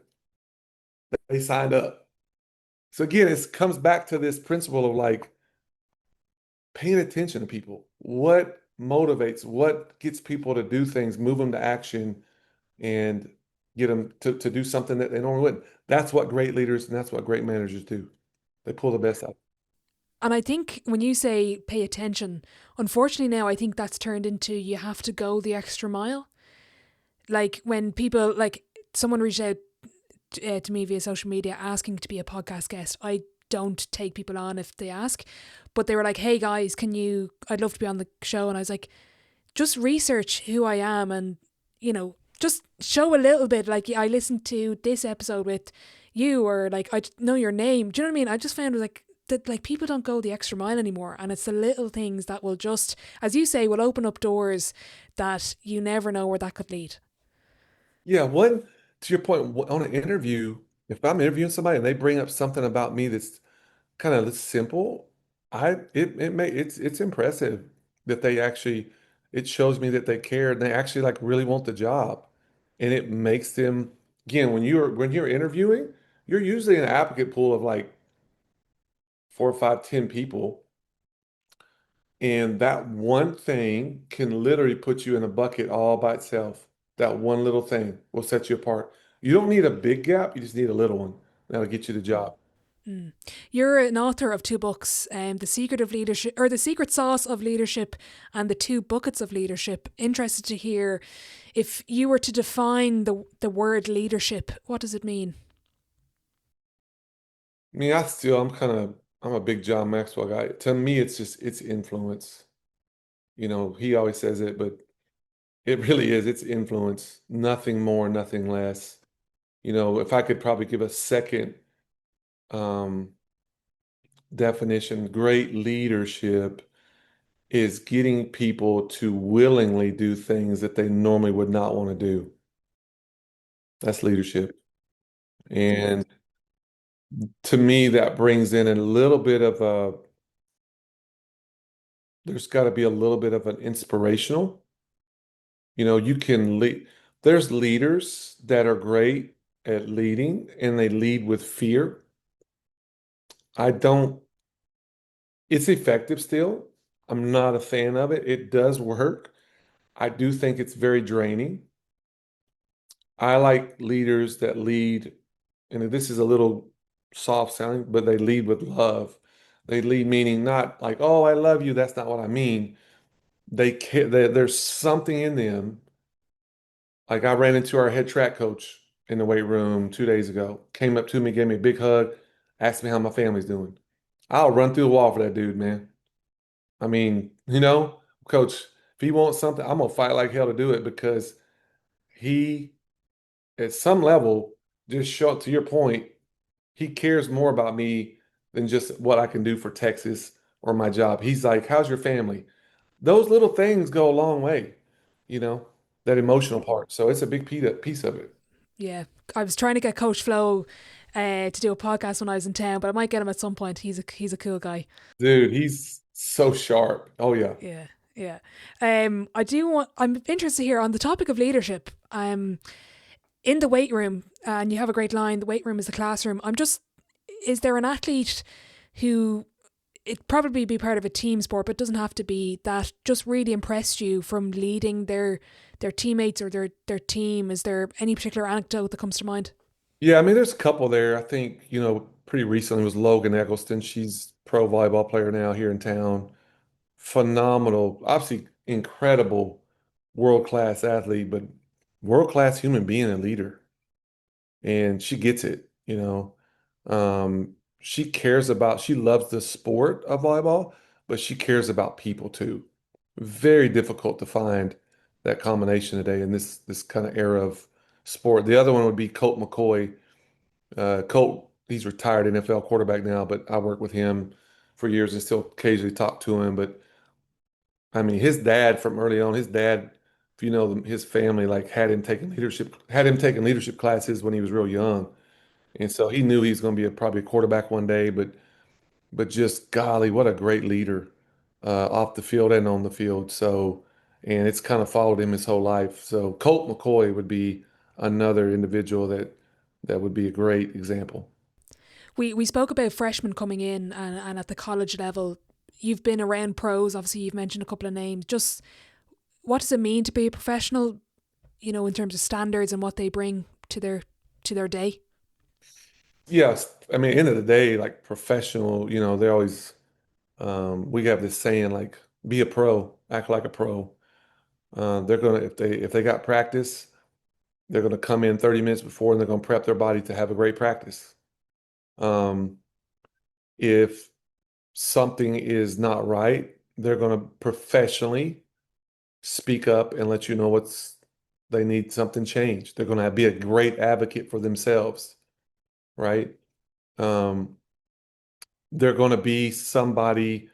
B: They signed up. So again, it comes back to this principle of like paying attention to people. What motivates, what gets people to do things, move them to action, and get them to do something that they normally wouldn't. That's what great leaders and that's what great managers do. They pull the best out.
A: And I think when you say pay attention, unfortunately now I think that's turned into you have to go the extra mile. Like when people, like someone reached out to me via social media asking to be a podcast guest, I don't take people on if they ask. But they were like, "Hey guys, I'd love to be on the show." And I was like, just research who I am and, just show a little bit. Like, I listened to this episode with you, or like, I know your name. Do you know what I mean? I just found like that, like, people don't go the extra mile anymore. And it's the little things that will just, as you say, will open up doors that you never know where that could lead.
B: Yeah, to your point, on an interview, if I'm interviewing somebody and they bring up something about me that's kind of simple, it's impressive that they actually it shows me that they care and they actually like really want the job. And it makes them again when you're interviewing, you're usually in an applicant pool of like 4 or 5, 10 people. And that one thing can literally put you in a bucket all by itself. That one little thing will set you apart. You don't need a big gap, you just need a little one. That'll get you the job.
A: Mm. You're an author of 2 books, The Secret of Leadership, or The Secret Sauce of Leadership, and The Two Buckets of Leadership. Interested to hear, if you were to define the word leadership, what does it mean?
B: I mean, I'm a big John Maxwell guy. To me, it's influence. He always says it, but it really is. It's influence. Nothing more, nothing less. If I could probably give a second um definition, great leadership is getting people to willingly do things that they normally would not want to do. That's leadership. And to me, that brings in a little bit of there's got to be a little bit of an inspirational. You can lead, there's leaders that are great at leading and they lead with fear. I don't, it's effective still. I'm not a fan of it. It does work. I do think it's very draining. I like leaders that lead, and this is a little soft sounding, but they lead with love. They lead meaning not like, oh, I love you. That's not what I mean. They care, there's something in them. Like I ran into our head track coach in the weight room 2 days ago, came up to me, gave me a big hug, asked me how my family's doing. I'll run through the wall for that dude, man. I mean, coach, if he wants something, I'm gonna fight like hell to do it because he, at some level, just showed to your point, he cares more about me than just what I can do for Texas or my job. He's like, how's your family? Those little things go a long way, you know, that emotional part. So it's a big piece of it.
A: Yeah, I was trying to get Coach Flo to do a podcast when I was in town, but I might get him at some point. He's a cool guy.
B: Dude, he's so sharp. Oh yeah.
A: Yeah, yeah. I do want. I'm interested here on the topic of leadership. In the weight room, and you have a great line. The weight room is the classroom. I'm just. Is there an athlete who it probably be part of a team sport, but it doesn't have to be that? Just really impressed you from leading their teammates or their team? Is there any particular anecdote that comes to mind?
B: Yeah, I mean, there's a couple there. I think, pretty recently was Logan Eggleston. She's pro volleyball player now here in town. Phenomenal, obviously incredible world-class athlete, but world-class human being and leader. And she gets it. She loves the sport of volleyball, but she cares about people too. Very difficult to find that combination today in this kind of era of sport. The other one would be Colt McCoy. Colt, he's retired NFL quarterback now, but I worked with him for years and still occasionally talk to him. But I mean, his dad from early on, his dad, if you know his family, like had him taking leadership classes when he was real young. And so he knew he was going to be probably a quarterback one day, but just golly, what a great leader off the field and on the field. So, and it's kind of followed him his whole life. So Colt McCoy would be another individual that would be a great example.
A: We spoke about freshmen coming in and at the college level. You've been around pros. Obviously, you've mentioned a couple of names. Just what does it mean to be a professional? In terms of standards and what they bring to their day.
B: Yes, I mean, end of the day, like professional, they always we have this saying like, be a pro, act like a pro. They're gonna if they got practice, they're gonna come in 30 minutes before and they're gonna prep their body to have a great practice. Um, if something is not right, they're gonna professionally speak up and let you know they need something changed. They're gonna be a great advocate for themselves, right? Um, they're gonna be somebody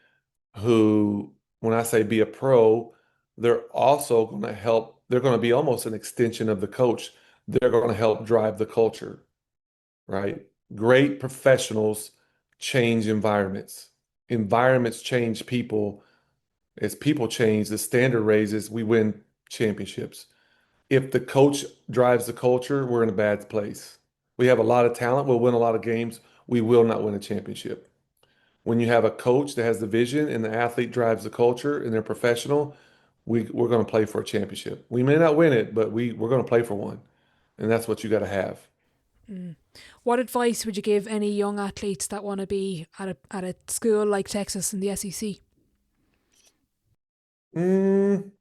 B: who, when I say be a pro, they're also going to help. They're going to be almost an extension of the coach. They're going to help drive the culture, right? Great professionals change environments. Environments change people. As people change, the standard raises, we win championships. If the coach drives the culture, we're in a bad place. We have a lot of talent, we'll win a lot of games. We will not win a championship. When you have a coach that has the vision and the athlete drives the culture and they're professional, we're going to play for a championship. We may not win it, but we're going to play for one. And that's what you got to have.
A: Mm. What advice would you give any young athletes that want to be at a school like Texas and the SEC?
B: Mm,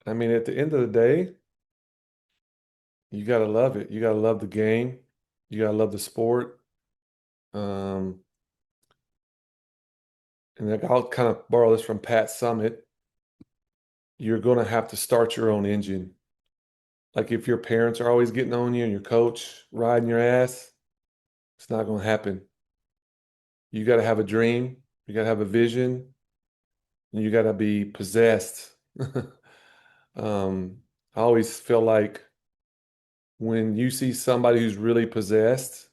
B: I mean, at the end of the day, you got to love it. You got to love the game. You got to love the sport. Um, and like, I'll kind of borrow this from Pat Summit. You're going to have to start your own engine. Like if your parents are always getting on you and your coach riding your ass, it's not going to happen. You got to have a dream, you got to have a vision, and you got to be possessed. I always feel like when you see somebody who's really possessed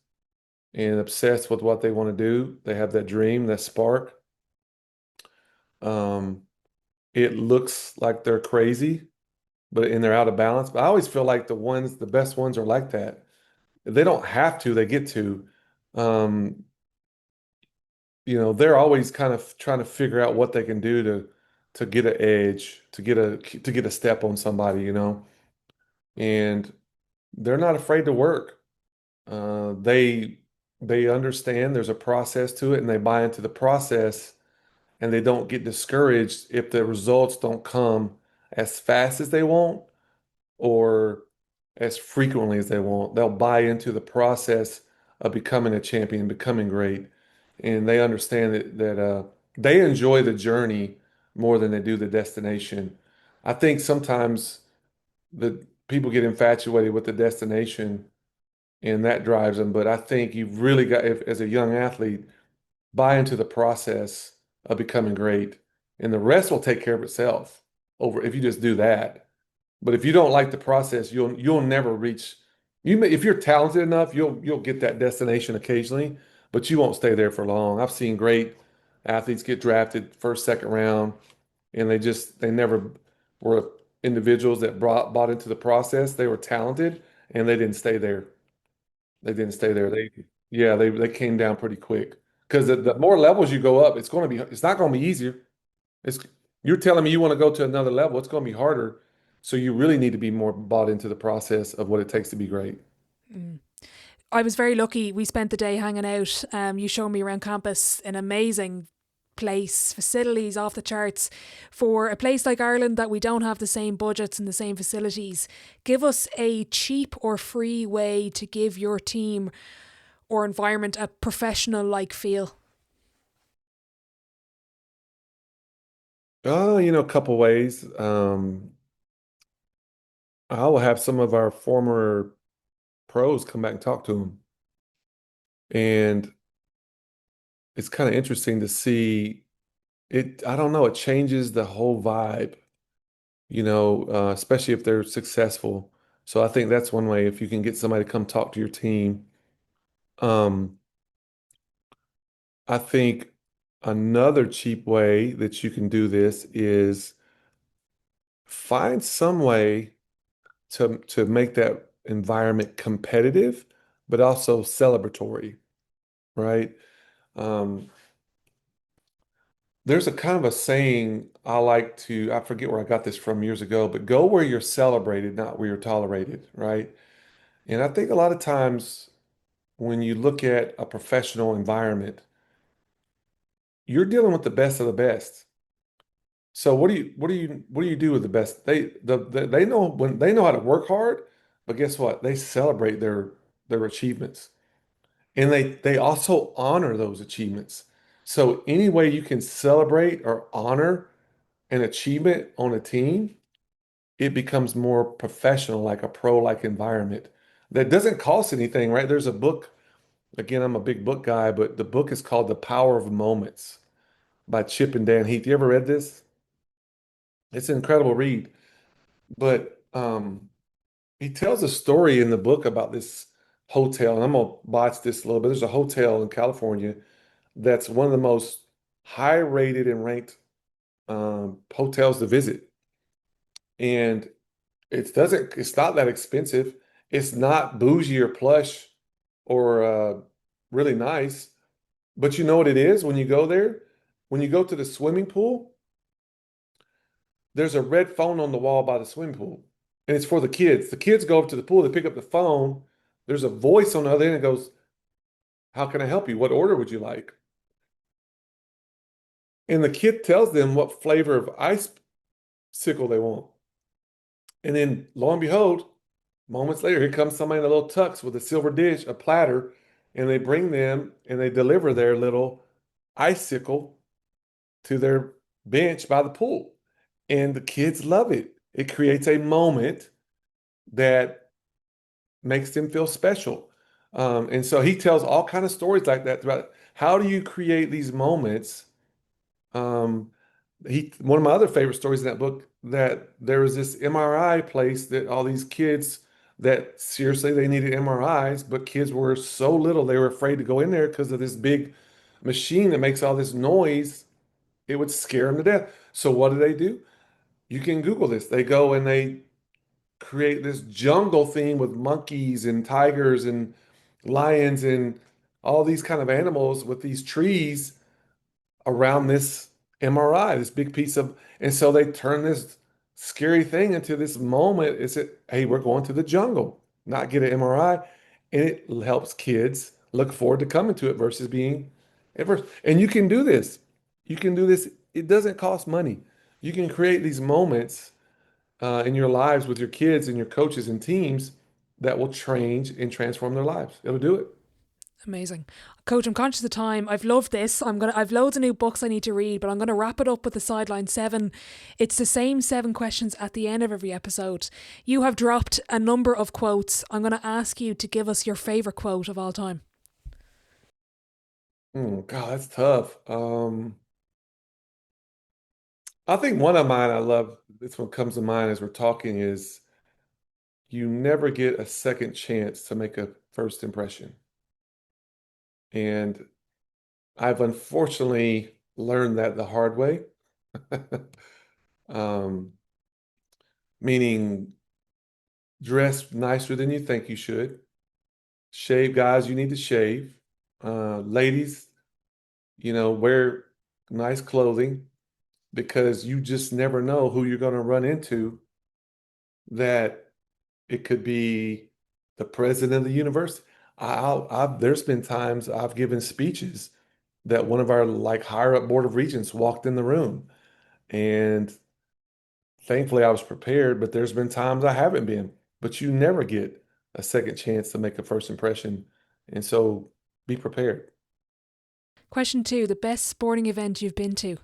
B: and obsessed with what they want to do, they have that dream, that spark. Um, it looks like they're crazy, but and they're out of balance. But I always feel like the best ones are like that. They don't have to, they get to. Um, they're always kind of trying to figure out what they can do to get an edge, to get a step on somebody. And they're not afraid to work. They understand there's a process to it and they buy into the process and they don't get discouraged if the results don't come as fast as they want or as frequently as they want. They'll buy into the process of becoming a champion, becoming great, and they understand that they enjoy the journey more than they do the destination. I think sometimes the people get infatuated with the destination and that drives them, but I think you've really got, if, as a young athlete, buy into the process of becoming great, and the rest will take care of itself over if you just do that. But if you don't like the process, you'll never reach. If you're talented enough, you'll get that destination occasionally, but you won't stay there for long. I've seen great athletes get drafted first, second round, and they never were individuals that bought into the process. They were talented, and they didn't stay there. They didn't stay there. Yeah, they came down pretty quick because the more levels you go up, it's not going to be easier. It's you're telling me you want to go to another level, it's going to be harder. So you really need to be more bought into the process of what it takes to be great.
A: Mm. I was very lucky. We spent the day hanging out. You showed me around campus, an amazing place, facilities off the charts. For a place like Ireland that we don't have the same budgets and the same facilities, give us a cheap or free way to give your team or environment a professional like feel.
B: A couple ways. I will have some of our former pros come back and talk to them. And it's kind of interesting to see it. I don't know, it changes the whole vibe, especially if they're successful. So I think that's one way if you can get somebody to come talk to your team. Um, I think another cheap way that you can do this is find some way to make that environment competitive, but also celebratory, right? Um, there's a kind of a saying I forget where I got this from years ago, but go where you're celebrated, not where you're tolerated, right? And I think a lot of times when you look at a professional environment, you're dealing with the best of the best. So what do you do with the best? They know how to work hard, but guess what? They celebrate their achievements. And they also honor those achievements. So any way you can celebrate or honor an achievement on a team, it becomes more professional, like a pro-like environment. That doesn't cost anything, right? There's a book, again, I'm a big book guy, but the book is called The Power of Moments by Chip and Dan Heath. You ever read this? It's an incredible read. But he tells a story in the book about this hotel, and I'm gonna botch this a little bit. There's a hotel in California that's one of the most high rated and ranked hotels to visit. And it's not that expensive. It's not bougie or plush or really nice. But you know what it is when you go there? When you go to the swimming pool, there's a red phone on the wall by the swimming pool. And it's for the kids. The kids go up to the pool, they pick up the phone. There's a voice on the other end that goes, "How can I help you? What order would you like?" And the kid tells them what flavor of icicle they want. And then lo and behold, moments later, here comes somebody in a little tux with a silver dish, a platter, and they bring them and they deliver their little icicle to their bench by the pool. And the kids love it. It creates a moment that makes them feel special. And so he tells all kind of stories like that throughout. How do you create these moments? Um, one of my other favorite stories in that book, that there was this MRI place that all these kids that seriously they needed MRIs, but kids were so little they were afraid to go in there because of this big machine that makes all this noise. It would scare them to death. So what do? You can Google this. They go and they create this jungle theme with monkeys and tigers and lions and all these kind of animals with these trees around this MRI, this big piece of, and so they turn this scary thing into this moment. Is it, hey, we're going to the jungle, not get an MRI, and it helps kids look forward to coming to it versus being adverse. And you can do this. You can do this. It doesn't cost money. You can create these moments in your lives with your kids and your coaches and teams that will change and transform their lives. It'll do it.
A: Amazing. Coach, I'm conscious of time. I've loved this. I've loads of new books I need to read, but I'm gonna wrap it up with the sideline seven. It's the same seven questions at the end of every episode. You have dropped a number of quotes. I'm gonna ask you to give us your favourite quote of all time.
B: God, that's tough. I think one of mine I love, this one comes to mind as we're talking, is you never get a second chance to make a first impression. And I've unfortunately learned that the hard way. Um, Meaning dress nicer than you think you should. Shave, guys, you need to shave. Ladies, wear nice clothing because you just never know who you're going to run into, that it could be the president of the university. There's been times I've given speeches that one of our like higher up board of regents walked in the room, and thankfully I was prepared, but there's been times I haven't been. But you never get a second chance to make a first impression. And so be prepared.
A: Question two, the best sporting event you've been to?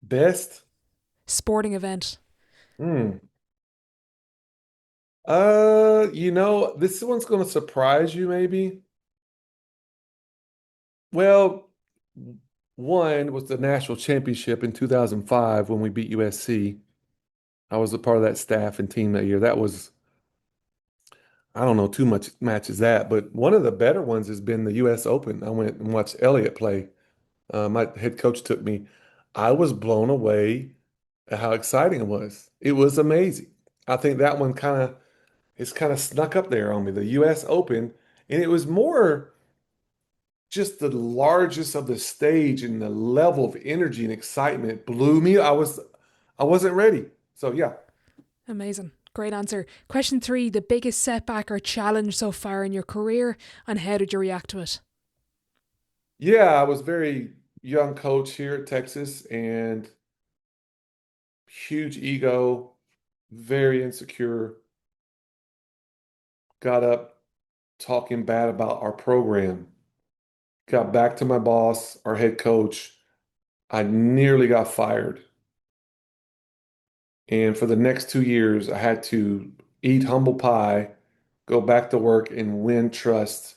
B: Best?
A: Sporting event.
B: Hmm. This one's going to surprise you maybe. Well, one was the national championship in 2005 when we beat USC. I was a part of that staff and team that year. That was, I don't know too much matches that, but one of the better ones has been the US Open. I went and watched Elliott play. My head coach took me. I was blown away at how exciting it was. It was amazing. I think that one it's kind of snuck up there on me, the US Open, and it was more just the largest of the stage and the level of energy and excitement blew me. I wasn't ready. So yeah.
A: Amazing. Great answer. Question three, the biggest setback or challenge so far in your career, and how did you react to it?
B: Yeah, I was very young coach here at Texas and huge ego, very insecure, got up talking bad about our program, got back to my boss, our head coach. I nearly got fired. And for the next 2 years, I had to eat humble pie, go back to work and win trust.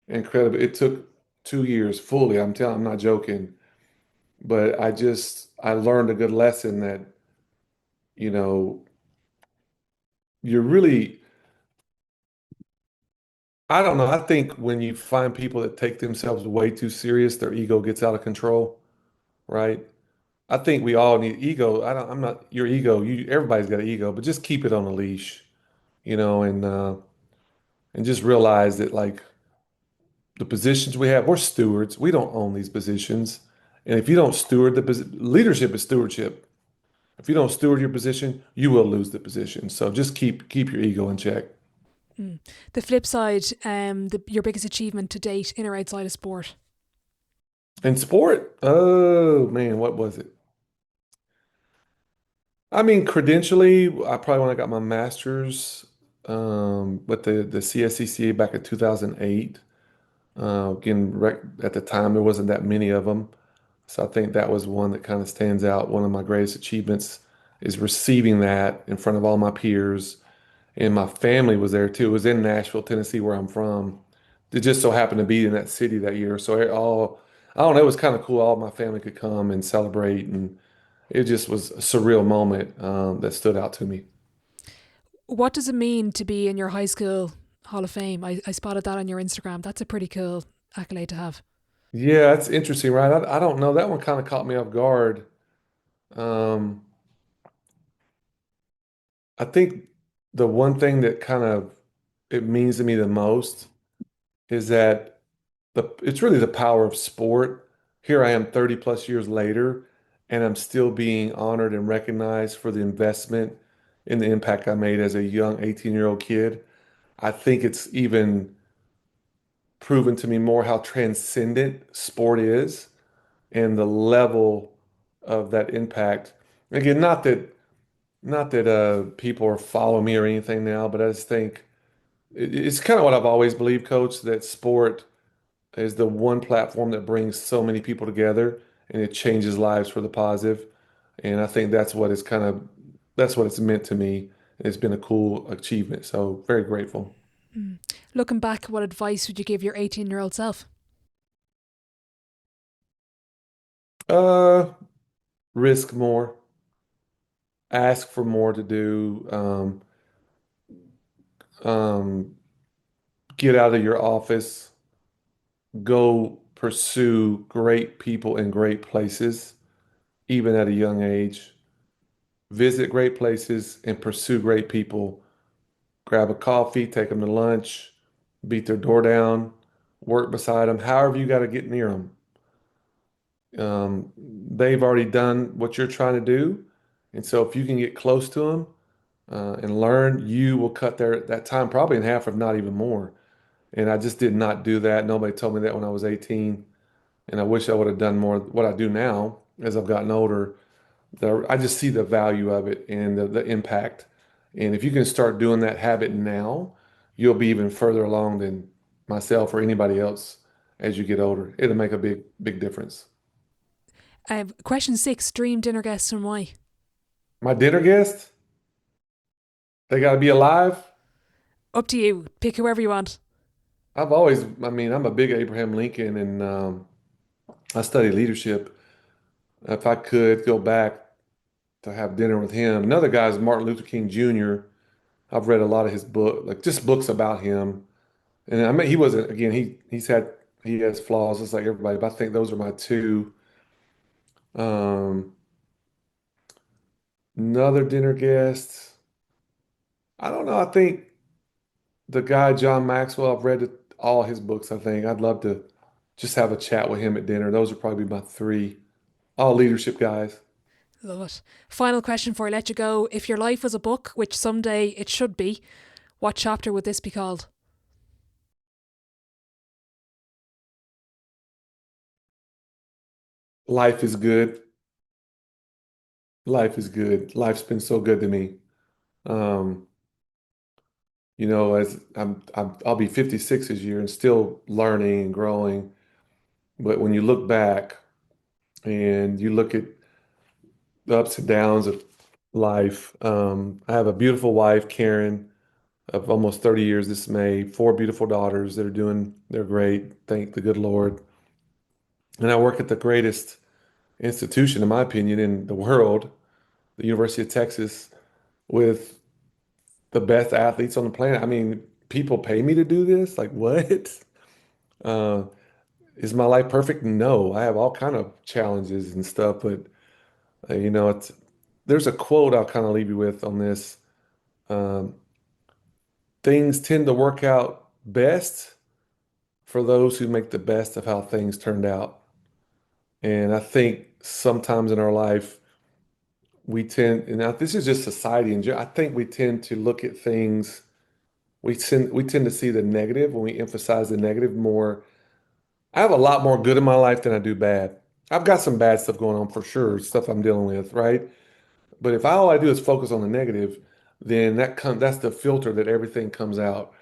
B: Incredible. It took 2 years fully. I'm not joking. But I learned a good lesson that, you know, you're really, I don't know. I think when you find people that take themselves way too serious, their ego gets out of control, right? I think we all need ego. I'm not your ego. Everybody's got an ego, but just keep it on a leash, and just realize that like the positions we have, we're stewards. We don't own these positions. And if you don't steward leadership is stewardship. If you don't steward your position, you will lose the position. So just keep your ego in check.
A: Mm. The flip side, your biggest achievement to date in or outside of sport?
B: In sport, oh man, what was it? I mean, credentially, I probably when I got my master's with the CSCCA back in 2008. Again, at the time, there wasn't that many of them. So I think that was one that kind of stands out, one of my greatest achievements is receiving that in front of all my peers. And my family was there too. It was in Nashville, Tennessee, where I'm from. It just so happened to be in that city that year. So I don't know, it was kind of cool. All my family could come and celebrate. And it just was a surreal moment that stood out to me.
A: What does it mean to be in your high school Hall of Fame? I spotted that on your Instagram. That's a pretty cool accolade to have.
B: Yeah, it's interesting, right? I don't know. That one kind of caught me off guard. Um, I think the one thing that kind of it means to me the most is that it's really the power of sport. Here I am 30 plus years later, and I'm still being honored and recognized for the investment and the impact I made as a young 18-year-old kid. I think it's even proven to me more how transcendent sport is and the level of that impact. Again, not that people are following me or anything now, but I just think it's kind of what I've always believed, Coach, that sport is the one platform that brings so many people together and it changes lives for the positive. And I think that's what it's meant to me. It's been a cool achievement. So very grateful.
A: Mm. Looking back, what advice would you give your 18-year-old self?
B: Uh, risk more, ask for more to do, um, get out of your office, go pursue great people in great places, even at a young age. Visit great places and pursue great people. Grab a coffee, take them to lunch, beat their door down, work beside them, however you got to get near them. They've already done what you're trying to do. And so if you can get close to them and learn, you will cut that time probably in half, if not even more. And I just did not do that. Nobody told me that when I was 18. And I wish I would have done more what I do now as I've gotten older. I just see the value of it and the impact. And if you can start doing that habit now, you'll be even further along than myself or anybody else as you get older. It'll make a big difference.
A: Question six: dream dinner guests and why?
B: My dinner guests, they got to be alive.
A: Up to you. Pick whoever you want.
B: I mean, I'm a big Abraham Lincoln and I study leadership. If I could go back to have dinner with him, another guy is Martin Luther King Jr. I've read a lot of his book, like just books about him. And I mean, he wasn't, again, he has flaws just like everybody, but I think those are my two. Um, Another dinner guest. I don't know. I think the guy, John Maxwell, I've read all his books, I think. I'd love to just have a chat with him at dinner. Those are probably my three, all leadership guys.
A: Love it. Final question before I let you go. If your life was a book, which someday it should be, what chapter would this be called?
B: Life is good. Life is good. Life's been so good to me. Um, as I'll be 56 this year and still learning and growing. But when you look back and you look at the ups and downs of life, I have a beautiful wife, Karen, of almost 30 years this May, four beautiful daughters that they're great. Thank the good Lord. And I work at the greatest institution, in my opinion, in the world, the University of Texas, with the best athletes on the planet. I mean, people pay me to do this. Like, what? Uh, is my life perfect? No, I have all kind of challenges and stuff, but it's there's a quote I'll kind of leave you with on this. Um, Things tend to work out best for those who make the best of how things turned out. And I think sometimes in our life, and now this is just society in general, I think we tend to look at things, we tend to see the negative when we emphasize the negative more. I have a lot more good in my life than I do bad. I've got some bad stuff going on for sure, stuff I'm dealing with, right? But if all I do is focus on the negative, then that's the filter that everything comes out.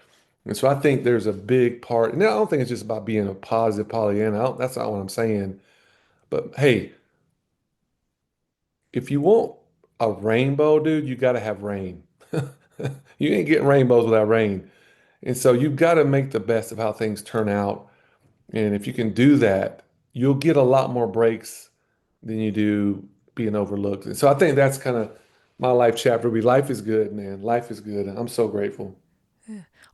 B: And so I think there's a big part, and I don't think it's just about being a positive Pollyanna. That's not what I'm saying. But hey, if you want a rainbow, dude, you got to have rain. You ain't getting rainbows without rain. And so you've got to make the best of how things turn out. And if you can do that, you'll get a lot more breaks than you do being overlooked. And so I think that's kind of my life chapter. Life is good, man. Life is good. I'm so grateful.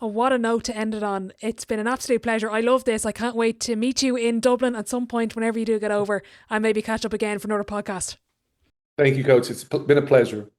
A: Oh, what a note to end it on. It's been an absolute pleasure. I love this. I can't wait to meet you in Dublin at some point whenever you do get over and maybe catch up again for another podcast.
B: Thank you, Coach. It's been a pleasure.